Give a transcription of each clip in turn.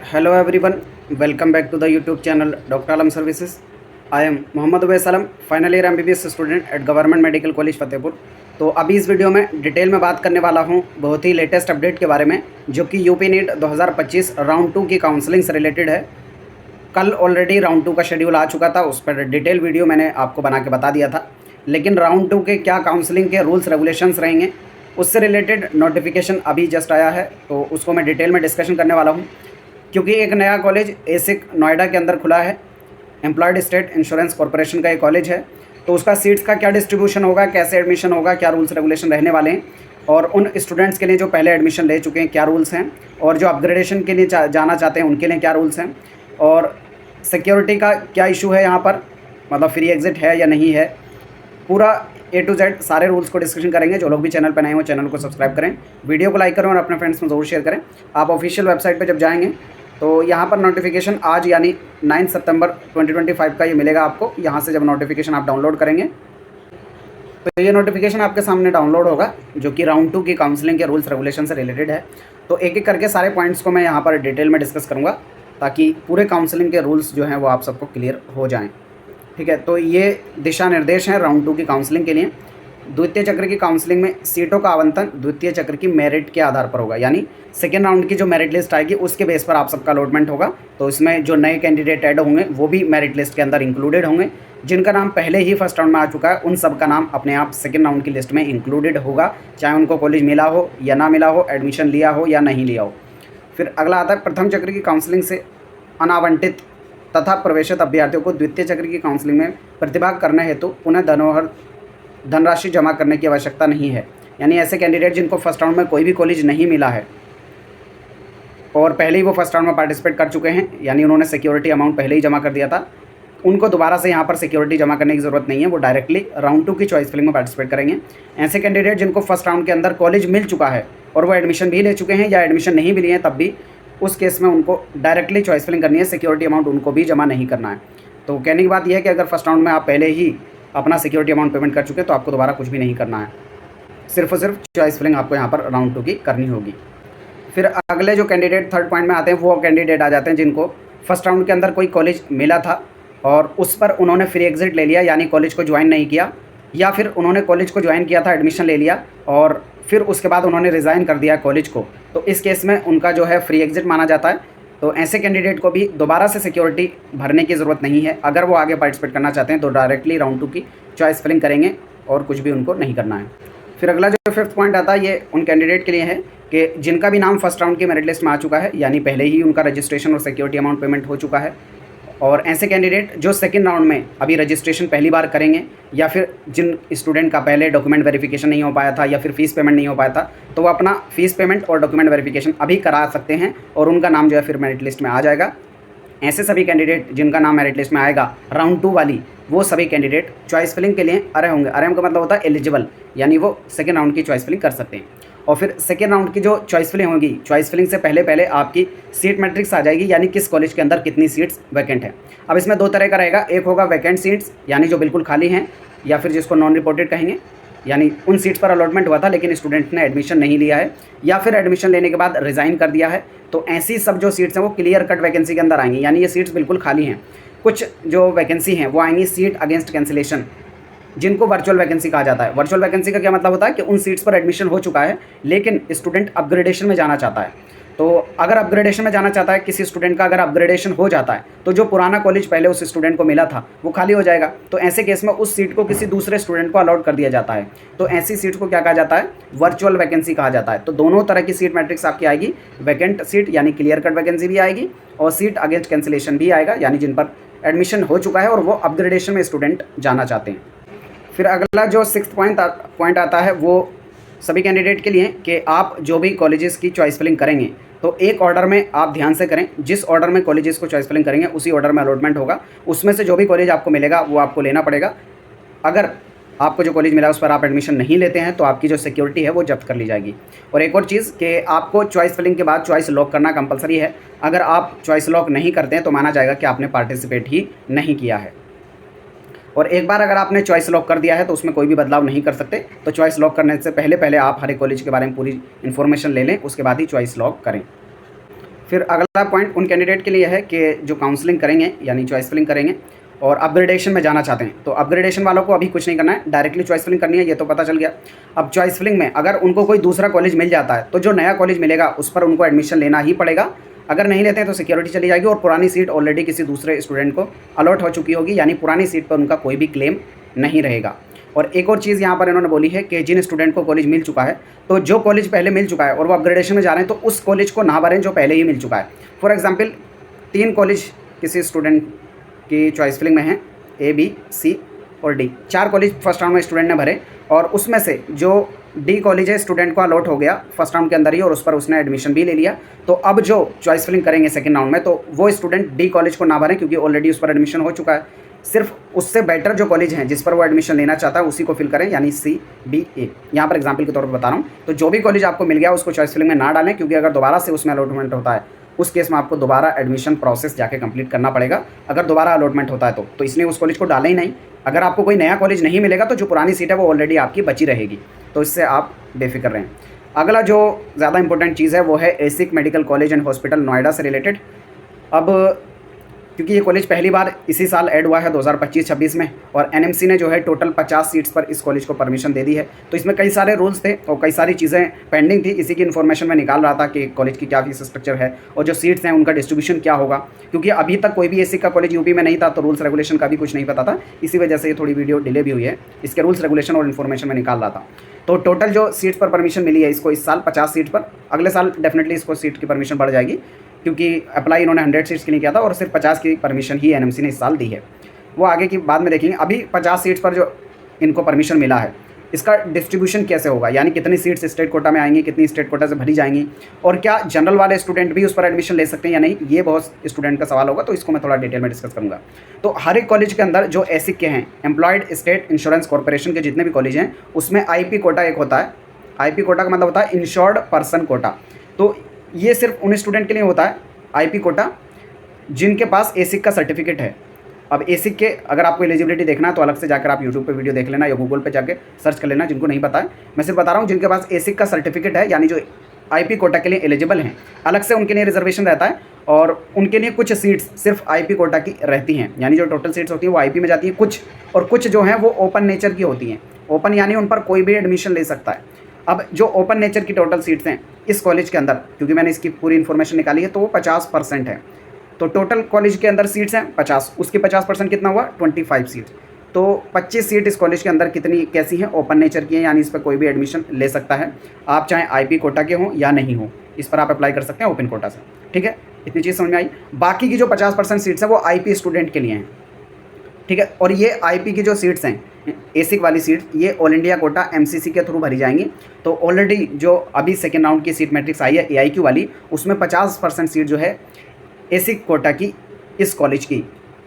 Hello everyone, welcome back to the YouTube channel Dr. Alam Services. I am Mohammad Uvais Alam, final year MBBS student at government medical college Fatehpur. तो अभी इस video में detail में बात करने वाला हूं बहुत ही लेटेस्ट अपडेट के बारे में, जो कि यूपी नीट 2025 राउंड 2 की काउंसलिंग से रिलेटेड है। कल ऑलरेडी राउंड 2 का शेड्यूल आ चुका था, उस पर डिटेल वीडियो मैंने आपको बना के बता दिया था। लेकिन राउंड 2 के क्या काउंसलिंग के रूल्स रेगुलेशंस रहेंगे, उससे रिलेटेड नोटिफिकेशन अभी जस्ट आया है, तो उसको मैं डिटेल में डिस्कशन करने वाला हूँ। क्योंकि एक नया कॉलेज एसिक नोएडा के अंदर खुला है, एम्प्लॉयड स्टेट इंश्योरेंस कॉरपोरेशन का एक कॉलेज है। तो उसका सीट्स का क्या डिस्ट्रीब्यूशन होगा, कैसे एडमिशन होगा, क्या रूल्स रेगुलेशन रहने वाले हैं, और उन स्टूडेंट्स के लिए जो पहले एडमिशन ले चुके हैं क्या रूल्स हैं, और जो अपग्रेडेशन के लिए जाना चाहते हैं उनके लिए क्या रूल्स हैं, और सिक्योरिटी का क्या इशू है यहाँ पर, मतलब फ्री एग्जिट है या नहीं है, पूरा A to Z सारे रूल्स को डिस्कशन करेंगे। जो लोग भी चैनल पर नए हो चैनल को सब्सक्राइब करें, वीडियो को लाइक करें और अपने फ्रेंड्स में ज़रूर शेयर करें। आप ऑफिशियल वेबसाइट पर जब जाएंगे तो यहाँ पर नोटिफिकेशन आज यानी 9 सितंबर 2025 का ये मिलेगा आपको। यहाँ से जब नोटिफिकेशन आप डाउनलोड करेंगे तो ये नोटिफिकेशन आपके सामने डाउनलोड होगा, जो कि राउंड 2 की काउंसलिंग के रूल्स रेगुलेशन से रिलेटेड है। तो एक एक करके सारे पॉइंट्स को मैं यहाँ पर डिटेल में डिस्कस करूँगा, ताकि पूरे काउंसलिंग के रूल्स जो हैं वो आप सबको क्लियर हो जाएँ। ठीक है, तो ये दिशा निर्देश हैं राउंड 2 की काउंसलिंग के लिए। द्वितीय चक्र की काउंसलिंग में सीटों का आवंटन द्वितीय चक्र की मेरिट के आधार पर होगा, यानी सेकेंड राउंड की जो मेरिट लिस्ट आएगी उसके बेस पर आप सबका अलॉटमेंट होगा। तो इसमें जो नए कैंडिडेट ऐड होंगे वो भी मेरिट लिस्ट के अंदर इंक्लूडेड होंगे। जिनका नाम पहले ही फर्स्ट राउंड में आ चुका है उन सब का नाम अपने आप सेकेंड राउंड की लिस्ट में इंक्लूडेड होगा, चाहे उनको कॉलेज मिला हो या ना मिला हो, एडमिशन लिया हो या नहीं लिया हो। फिर अगला आता है प्रथम चक्र की काउंसलिंग से अनावंटित तथा प्रवेशित अभ्यर्थियों को द्वितीय चक्र की काउंसलिंग में प्रतिभाग करने हेतु पुनः धनराशि जमा करने की आवश्यकता नहीं है। यानी ऐसे कैंडिडेट जिनको फर्स्ट राउंड में कोई भी कॉलेज नहीं मिला है और पहले ही वो फर्स्ट राउंड में पार्टिसिपेट कर चुके हैं, यानी उन्होंने सिक्योरिटी अमाउंट पहले ही जमा कर दिया था, उनको दोबारा से यहाँ पर सिक्योरिटी जमा करने की ज़रूरत नहीं है। वो डायरेक्टली राउंड 2 की चॉइस फिलिंग में पार्टिसिपेट करेंगे। ऐसे कैंडिडेट जिनको फर्स्ट राउंड के अंदर कॉलेज मिल चुका है और वो एडमिशन भी ले चुके हैं या एडमिशन नहीं भी लिए हैं, तब भी उस केस में उनको डायरेक्टली चॉइस फिलिंग करनी है, सिक्योरिटी अमाउंट उनको भी जमा नहीं करना है। तो कहने की बात यह है कि अगर फर्स्ट राउंड में आप पहले ही अपना सिक्योरिटी अमाउंट पेमेंट कर चुके हैं तो आपको दोबारा कुछ भी नहीं करना है, सिर्फ और सिर्फ चॉइस फिलिंग आपको यहाँ पर राउंड 2 की करनी होगी। फिर अगले जो कैंडिडेट थर्ड पॉइंट में आते हैं वो कैंडिडेट आ जाते हैं जिनको फर्स्ट राउंड के अंदर कोई कॉलेज मिला था और उस पर उन्होंने फ्री एग्जिट ले लिया, यानी कॉलेज को ज्वाइन नहीं किया, या फिर उन्होंने कॉलेज को ज्वाइन किया था, एडमिशन ले लिया और फिर उसके बाद उन्होंने रिज़ाइन कर दिया कॉलेज को। तो इस केस में उनका जो है फ्री एग्जिट माना जाता है। तो ऐसे कैंडिडेट को भी दोबारा से सिक्योरिटी भरने की ज़रूरत नहीं है। अगर वो आगे पार्टिसिपेट करना चाहते हैं तो डायरेक्टली राउंड 2 की चॉइस फिलिंग करेंगे और कुछ भी उनको नहीं करना है। फिर अगला जो फिफ्थ पॉइंट आता है ये उन कैंडिडेट के लिए है कि जिनका भी नाम फर्स्ट राउंड की मेरिट लिस्ट में आ चुका है, यानी पहले ही उनका रजिस्ट्रेशन और सिक्योरिटी अमाउंट पेमेंट हो चुका है। और ऐसे कैंडिडेट जो सेकंड राउंड में अभी रजिस्ट्रेशन पहली बार करेंगे, या फिर जिन स्टूडेंट का पहले डॉक्यूमेंट वेरिफिकेशन नहीं हो पाया था या फिर फ़ीस पेमेंट नहीं हो पाया था, तो वो अपना फ़ीस पेमेंट और डॉक्यूमेंट वेरिफिकेशन अभी करा सकते हैं और उनका नाम जो है फिर मेरिट लिस्ट में आ जाएगा। ऐसे सभी कैंडिडेट जिनका नाम मेरिट लिस्ट में आएगा राउंड 2 वाली, वो सभी कैंडिडेट चॉइस फिलिंग के लिए अर्ह होंगे। अर्ह का मतलब होता है एलिजिबल, यानी वो सेकेंड राउंड की चॉइस फिलिंग कर सकते हैं। और फिर सेकेंड राउंड की जो चॉइस फिलिंग होगी, चॉइस फिलिंग से पहले पहले आपकी सीट मैट्रिक्स आ जाएगी, यानी किस कॉलेज के अंदर कितनी सीट्स वैकेंट है। अब इसमें दो तरह का रहेगा, एक होगा वैकेंट सीट्स, यानी जो बिल्कुल खाली हैं, या फिर जिसको नॉन रिपोर्टेड कहेंगे, यानी उन सीट्स पर अलॉटमेंट हुआ था लेकिन स्टूडेंट ने एडमिशन नहीं लिया है या फिर एडमिशन लेने के बाद रिज़ाइन कर दिया है। तो ऐसी सब जो सीट्स हैं वो क्लियर कट वैकेंसी के अंदर आएंगी, यानी ये सीट्स बिल्कुल खाली हैं। कुछ जो वैकेंसी हैं वो आएंगी सीट अगेंस्ट कैंसिलेशन, जिनको वर्चुअल वैकेंसी कहा जाता है। वर्चुअल वैकेंसी का क्या मतलब होता है कि उन सीट्स पर एडमिशन हो चुका है लेकिन स्टूडेंट अपग्रेडेशन में जाना चाहता है। तो अगर अपग्रेडेशन में जाना चाहता है किसी स्टूडेंट का, अगर अपग्रेडेशन हो जाता है तो जो पुराना कॉलेज पहले उस स्टूडेंट को मिला था वो खाली हो जाएगा। तो ऐसे केस में उस सीट को किसी दूसरे स्टूडेंट को अलॉट कर दिया जाता है। तो ऐसी सीट को क्या कहा जाता है, वर्चुअल वैकेंसी कहा जाता है। तो दोनों तरह की सीट मैट्रिक्स आपकी आएगी, वैकेंट सीट यानी क्लियर कट वैकेंसी भी आएगी और सीट अगेंस्ट कैंसिलेशन भी आएगा, यानी जिन पर एडमिशन हो चुका है और वो अपग्रेडेशन में स्टूडेंट जाना चाहते हैं। फिर अगला जो सिक्स्थ पॉइंट आता है वो सभी कैंडिडेट के लिए कि आप जो भी कॉलेजेस की चॉइस फिलिंग करेंगे तो एक ऑर्डर में आप ध्यान से करें। जिस ऑर्डर में कॉलेजेस को चॉइस फिलिंग करेंगे उसी ऑर्डर में अलॉटमेंट होगा। उसमें से जो भी कॉलेज आपको मिलेगा वो आपको लेना पड़ेगा। अगर आपको जो कॉलेज मिला उस पर आप एडमिशन नहीं लेते हैं तो आपकी जो सिक्योरिटी है वो जब्त कर ली जाएगी। और एक और चीज़ कि आपको चॉइस फिलिंग के बाद चॉइस लॉक करना कंपलसरी है। अगर आप चॉइस लॉक नहीं करते हैं तो माना जाएगा कि आपने पार्टिसिपेट ही नहीं किया है। और एक बार अगर आपने चॉइस लॉक कर दिया है तो उसमें कोई भी बदलाव नहीं कर सकते। तो चॉइस लॉक करने से पहले पहले आप हर एक कॉलेज के बारे में पूरी इन्फॉर्मेशन ले लें, उसके बाद ही चॉइस लॉक करें। फिर अगला पॉइंट उन कैंडिडेट के लिए है कि जो काउंसलिंग करेंगे यानी चॉइस फिलिंग करेंगे और अपग्रेडेशन में जाना चाहते हैं। तो अपग्रेडेशन वालों को अभी कुछ नहीं करना है, डायरेक्टली चॉइस फिलिंग करनी है, ये तो पता चल गया। अब चॉइस फिलिंग में अगर उनको कोई दूसरा कॉलेज मिल जाता है तो जो नया कॉलेज मिलेगा उस पर उनको एडमिशन लेना ही पड़ेगा। अगर नहीं लेते हैं तो सिक्योरिटी चली जाएगी और पुरानी सीट ऑलरेडी किसी दूसरे स्टूडेंट को अलॉट हो चुकी होगी, यानी पुरानी सीट पर उनका कोई भी क्लेम नहीं रहेगा। और एक और चीज़ यहाँ पर इन्होंने बोली है कि जिन स्टूडेंट को कॉलेज मिल चुका है, तो जो कॉलेज पहले मिल चुका है और वो अपग्रेडेशन में जा रहे हैं, तो उस कॉलेज को ना भरें जो पहले ही मिल चुका है। फॉर एग्जांपल 3 कॉलेज किसी स्टूडेंट की चॉइस फिलिंग में हैं, A, B, C और D। 4 कॉलेज फर्स्ट राउंड में स्टूडेंट ने भरे और उसमें से जो D कॉलेज है स्टूडेंट को अलॉट हो गया फर्स्ट राउंड के अंदर ही और उस पर उसने एडमिशन भी ले लिया। तो अब जो चॉइस फिलिंग करेंगे सेकंड राउंड में, तो वो स्टूडेंट D कॉलेज को ना भरें क्योंकि ऑलरेडी उस पर एडमिशन हो चुका है। सिर्फ उससे बेटर जो कॉलेज हैं जिस पर वो एडमिशन लेना चाहता है उसी को फिल करें, यानी C, B, A। यहाँ पर एग्जाम्पल के तौर पर बता रहा हूँ। तो जो भी कॉलेज आपको मिल गया उसको चॉइस फिलिंग में ना डालें, क्योंकि अगर दोबारा से उसमें अलॉटमेंट होता है उस केस में आपको दोबारा एडमिशन प्रोसेस जाके कंप्लीट करना पड़ेगा, अगर दोबारा अलॉटमेंट होता है तो इसलिए उस कॉलेज को डालें ही नहीं। अगर आपको कोई नया कॉलेज नहीं मिलेगा तो जो पुरानी सीट है वो ऑलरेडी आपकी बची रहेगी, तो इससे आप बेफिक्र रहें। अगला जो ज़्यादा इंपॉर्टेंट चीज़ है वो है ESIC medical college and hospital Noida से रिलेटेड। अब क्योंकि ये कॉलेज पहली बार इसी साल ऐड हुआ है 2025-26 में और एनएमसी ने जो है टोटल 50 सीट्स पर इस कॉलेज को परमिशन दे दी है। तो इसमें कई सारे रूल्स थे और कई सारी चीज़ें पेंडिंग थी, इसी की इन्फॉर्मेशन मैं निकाल रहा था कि कॉलेज की क्या फीस स्ट्रक्चर है और जो सीट्स हैं उनका डिस्ट्रीब्यूशन क्या होगा, क्योंकि अभी तक कोई भी एसिक का कॉलेज यूपी में नहीं था तो रूल्स रेगुलेशन का भी कुछ नहीं पता था। इसी वजह से ये थोड़ी वीडियो डिले भी हुई है, इसके रूल्स रेगुलेशन और इन्फॉर्मेशन मैं निकाल रहा था। तो टोटल जो सीट्स पर परमिशन मिली है इसको इस साल 50 सीट पर, अगले साल डेफिनेटली इसको सीट की परमिशन बढ़ जाएगी क्योंकि अप्लाई इन्होंने 100 सीट्स के लिए किया था और सिर्फ 50 की परमिशन ही एनएमसी ने इस साल दी है। वो आगे की बाद में देखेंगे। अभी 50 सीट्स पर जो इनको परमिशन मिला है इसका डिस्ट्रीब्यूशन कैसे होगा, यानी कितनी सीट्स स्टेट कोटा में आएंगी, कितनी स्टेट कोटा से भरी जाएंगी और क्या जनरल वाले स्टूडेंट भी उस पर एडमिशन ले सकते हैं या नहीं, ये बहुत स्टूडेंट का सवाल होगा। तो इसको मैं थोड़ा डिटेल में डिस्कस करूँगा। तो हर एक कॉलेज के अंदर जो एसिक के हैं, एम्प्लॉयड स्टेट इंश्योरेंस कॉर्पोरेशन के जितने भी कॉलेज हैं उसमें IP कोटा एक होता है। IP कोटा का मतलब होता है इंश्योर्ड पर्सन कोटा। तो ये सिर्फ उन स्टूडेंट के लिए होता है IP कोटा जिनके पास एसिक का सर्टिफिकेट है। अब एसिक के अगर आपको एलिजिबिलिटी देखना है तो अलग से जाकर आप यूट्यूब पे वीडियो देख लेना या गूगल पे जाके सर्च कर लेना, जिनको नहीं पता है। मैं सिर्फ बता रहा हूँ जिनके पास एसिक का सर्टिफिकेट है, यानी जो IP कोटा के लिए एलिजिबल हैं, अलग से उनके लिए रिजर्वेशन रहता है और उनके लिए कुछ सीट्स सिर्फ IP कोटा की रहती हैं, यानी जो टोटल सीट्स होती हैं वो IP में जाती हैं कुछ, और कुछ जो हैं वो ओपन नेचर की होती हैं। ओपन यानी उन पर कोई भी एडमिशन ले सकता है। अब जो ओपन नेचर की टोटल सीट्स हैं इस कॉलेज के अंदर, क्योंकि मैंने इसकी पूरी इन्फॉर्मेशन निकाली है, तो वो 50% है। तो टोटल कॉलेज के अंदर सीट्स हैं 50, उसके 50% कितना हुआ 25 सीट। तो 25 सीट इस कॉलेज के अंदर कितनी कैसी हैं, ओपन नेचर की हैं, यानी इस पर कोई भी एडमिशन ले सकता है। आप चाहे IP कोटा के हों या नहीं हो, इस पर आप अप्लाई कर सकते हैं ओपन कोटा से। ठीक है, इतनी चीज़ समझ में आई। बाकी की जो 50% सीट्स हैं वो IP स्टूडेंट के लिए हैं। ठीक है, और ये IP की जो सीट्स हैं एसिक वाली सीट, ये ऑल इंडिया कोटा MCC के थ्रू भरी जाएंगी। तो ऑलरेडी जो अभी सेकेंड राउंड की सीट मैट्रिक्स आई है AIQ वाली, उसमें 50% सीट जो है एसिक कोटा की इस कॉलेज की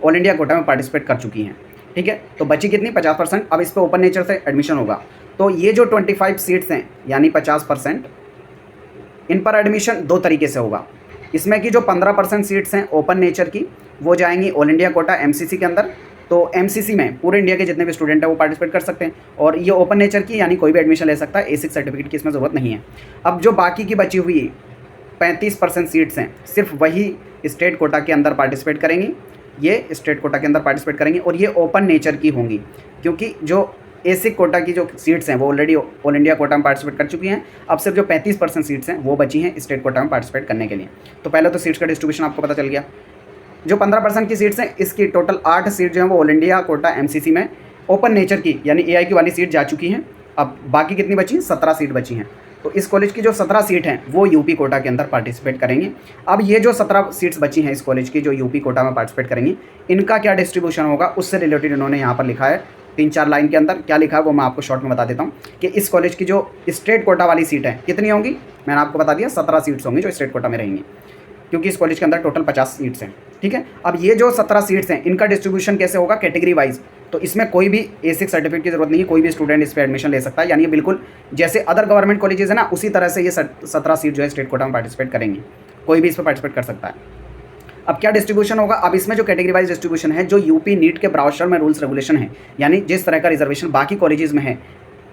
ऑल इंडिया कोटा में पार्टिसिपेट कर चुकी हैं। ठीक है, तो बची कितनी 50%। अब इस पर ओपन नेचर से एडमिशन होगा। तो ये जो 25 सीट्स हैं यानी 50%, इन पर एडमिशन 2 तरीके से होगा। इसमें की जो 15% सीट्स हैं ओपन नेचर की वो जाएंगी ऑल इंडिया कोटा MCC के अंदर। तो MCC में पूरे इंडिया के जितने भी स्टूडेंट हैं वो पार्टिसिपेट कर सकते हैं और ये ओपन नेचर की यानी कोई भी एडमिशन ले सकता है, एसिक सर्टिफिकेट की इसमें ज़रूरत नहीं है। अब जो बाकी की बची हुई 35% सीट्स हैं सिर्फ वही स्टेट कोटा के अंदर पार्टिसिपेट करेंगी, ये स्टेट कोटा के अंदर पार्टिसिपेट करेंगी और ये ओपन नेचर की होंगी, क्योंकि जो एसिक कोटा की जो सीट्स हैं वो ऑलरेडी ऑल इंडिया कोटा में पार्टिसिपेट कर चुकी हैं। अब सिर्फ जो 35% सीट्स हैं वो बची हैं स्टेट कोटा में पार्टिसिपेट करने के लिए। तो पहले तो सीट्स का डिस्ट्रीब्यूशन आपको पता चल गया। जो 15% की सीट्स हैं इसकी टोटल 8 सीट जो हैं वो ऑल इंडिया कोटा MCC में ओपन नेचर की यानी AIQ वाली सीट जा चुकी हैं। अब बाकी कितनी बची, 17 सीट बची हैं। तो इस कॉलेज की जो 17 सीट हैं वो यूपी कोटा के अंदर पार्टिसिपेट करेंगे। अब ये जो 17 सीट्स बची हैं इस कॉलेज की जो यूपी कोटा में पार्टिसिपेट करेंगी, इनका क्या डिस्ट्रीब्यूशन होगा उससे रिलेटेड इन्होंने यहाँ पर लिखा है 3-4 लाइन के अंदर। क्या लिखा है वो मैं आपको शॉर्ट में बता देता हूँ कि इस कॉलेज की जो स्टेट कोटा वाली सीट है कितनी होंगी, मैंने आपको बता दिया 17 सीट्स होंगी जो स्टेट कोटा में रहेंगी, क्योंकि इस कॉलेज के अंदर टोटल 50 सीट्स हैं। ठीक है, अब ये जो 17 सीट्स हैं इनका डिस्ट्रीब्यूशन कैसे होगा, कैटेगरी वाइज। तो इसमें कोई भी एसिक सर्टिफिकेट की जरूरत नहीं है, कोई भी स्टूडेंट इस पर एडमिशन ले सकता है, यानी ये बिल्कुल जैसे अदर गवर्नमेंट कॉलेजेस है ना उसी तरह से ये 17 सीट जो है स्टेट कोटा में पार्टिसिपेट करेंगी, कोई भी इस पर पार्टिसिपेट कर सकता है। अब क्या डिस्ट्रीब्यूशन होगा, अब इसमें जो कैटेगरी वाइज डिस्ट्रीब्यूशन है जो यूपी नीट के ब्राउचर में रूल्स रेगुलेशन है, यानी जिस तरह का रिजर्वेशन बाकी कॉलेजेस में है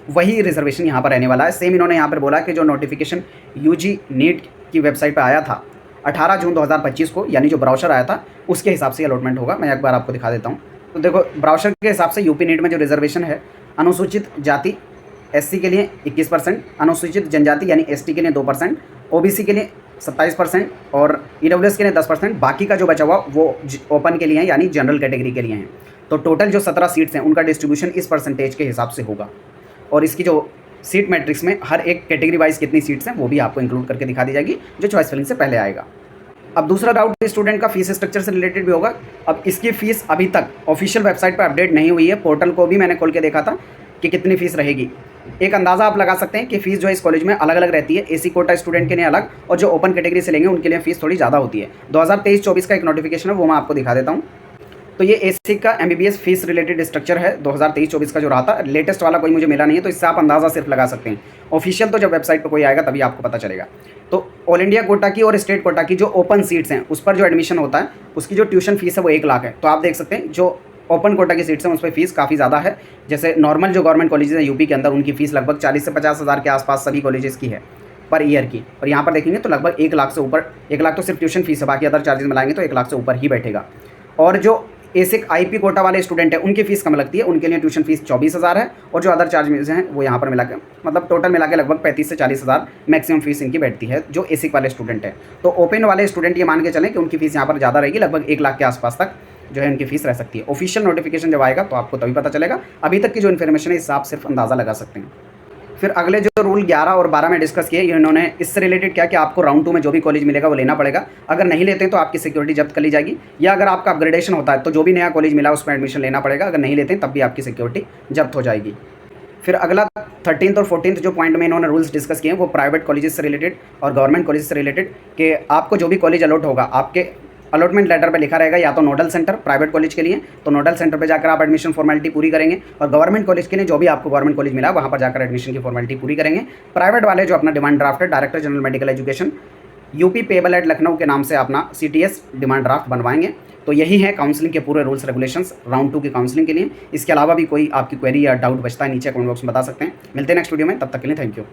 वही रिजर्वेशन यहाँ पर रहने वाला है। सेम इन्होंने यहाँ पर बोला कि जो नोटिफिकेशन UG नीट की वेबसाइट पर आया था 18 जून 2025 को, यानी जो ब्राउचर आया था उसके हिसाब से अलॉटमेंट होगा। मैं एक बार आपको दिखा देता हूँ। तो देखो ब्राउचर के हिसाब से यूपी नीट में जो रिजर्वेशन है, अनुसूचित जाति एससी के लिए 21%, अनुसूचित जनजाति यानी एसटी के लिए 2%, ओबीसी के लिए 27% और ईडब्ल्यूएस के लिए 10%। बाकी का जो बचा हुआ वो ओपन के लिए है, यानी जनरल कैटेगरी के लिए हैं। तो टोटल जो 17 सीट्स हैं उनका डिस्ट्रीब्यूशन इस परसेंटेज के हिसाब से होगा। और इसकी जो सीट मैट्रिक्स में हर एक कैटेगरी वाइज कितनी सीट्स हैं वो भी आपको इंक्लूड करके दिखा दी जाएगी, जो चॉइस फिलिंग से पहले आएगा। अब दूसरा डाउट स्टूडेंट का फीस स्ट्रक्चर से रिलेटेड भी होगा। अब इसकी फ़ीस अभी तक ऑफिशियल वेबसाइट पर अपडेट नहीं हुई है, पोर्टल को भी मैंने खोल के देखा था कि कितनी फ़ीस रहेगी। एक अंदाज़ा आप लगा सकते हैं कि फ़ीस जो है इस कॉलेज में अलग अलग रहती है। एसी कोटा स्टूडेंट के लिए अलग और जो ओपन कैटेगरी से लेंगे उनके लिए फ़ीस थोड़ी ज़्यादा होती है। 2023-24 का एक नोटिफिकेशन है, वो मैं आपको दिखा देता हूँ। तो ये एसी का एमबीबीएस फीस रिलेटेड स्ट्रक्चर है 2023-24 का जो रहा था। लेटेस्ट वाला कोई मुझे मिला नहीं है, तो इससे आप अंदाज़ा सिर्फ लगा सकते हैं। ऑफिशियल तो जब वेबसाइट पर कोई आएगा तभी आपको पता चलेगा। तो ऑल इंडिया कोटा की और स्टेट कोटा की जो ओपन सीट्स हैं उस पर जो एडमिशन होता है उसकी जो ट्यूशन फीस है वो 1 लाख है। तो आप देख सकते हैं जो ओपन कोटा की सीट्स हैं उस पर फीस काफ़ी ज़्यादा है। जैसे नॉर्मल जो गवर्नमेंट कॉलेजेस हैं यूपी के अंदर, उनकी फ़ीस लगभग 40 से 50 हज़ार के आसपास सभी कॉलेजेस की है पर ईयर की। और यहाँ पर देखेंगे तो लगभग 1 लाख से ऊपर, 1 लाख तो सिर्फ ट्यूशन फीस है, बाकी अदर चार्जेस मिलाएंगे तो 1 लाख से ऊपर ही बैठेगा। और जो एसिक आईपी कोटा वाले स्टूडेंट हैं उनकी फ़ीस कम लगती है, उनके लिए ट्यूशन फीस 24,000 है और जो अदर चार्जेस हैं वो यहाँ पर मिला के मतलब टोटल मिला के लगभग 35 से 40 हज़ार मैक्सिमम फीस इनकी बैठती है जो एसिक वाले स्टूडेंट है। तो ओपन वाले स्टूडेंट ये मान के चलें कि उनकी फ़ीस यहाँ पर ज़्यादा रहेगी, लगभग 1 लाख के आसपास तक जो है इनकी फ़ीस रह सकती है। ऑफिशियल नोटिफिकेशन जब आएगा तो आपको तभी पता चलेगा। अभी तक की जो इन्फॉर्मेशन है इससे आप सिर्फ अंदाज़ा लगा सकते हैं। फिर अगले जो रूल 11 और 12 में डिस्कस किए, इन्होंने इससे रिलेटेड क्या कि आपको राउंड 2 में जो भी कॉलेज मिलेगा वो लेना पड़ेगा। अगर नहीं लेते तो आपकी सिक्योरिटी जब्त कर ली जाएगी, या अगर आपका अपग्रेडेशन होता है तो जो भी नया कॉलेज मिला उसमें एडमिशन लेना पड़ेगा। अगर नहीं लेते तब भी आपकी सिक्योरिटी जब्त हो जाएगी। फिर अगला 13th और 14th जो पॉइंट में इन्होंने रूल्स डिस्कस किए हैं वो प्राइवेट कॉलेजेस से रिलेटेड और गवर्नमेंट कॉलेज से रिलेटेड, कि आपको जो भी कॉलेज अलॉट होगा आपके अलॉटमेंट लेटर पे लिखा रहेगा या तो नोडल सेंटर प्राइवेट कॉलेज के लिए, तो नोडल सेंटर पे जाकर आप एडमिशन फॉर्मेलिटी पूरी करेंगे, और गवर्नमेंट कॉलेज के लिए जो भी आपको गवर्नमेंट कॉलेज मिला वहाँ पर जाकर एडमिशन की फॉर्मेलिटी पूरी करेंगे। प्राइवेट वाले जो अपना डिमांड ड्राफ्ट है director general medical education UP payable eight Lucknow के नाम से अपना CTS डिमांड ड्राफ्ट बनवाएंगे। तो यही है काउंसलिंग के पूरे रूल्स रेगुलेशंस राउंड 2 की काउंसलिंग के लिए। इसके अलावा भी कोई आपकी क्वेरी या डाउट बचता है नीचे कमेंट बॉक्स में बता सकते हैं। मिलते हैं नेक्स्ट वीडियो में, तब तक के लिए थैंक यू।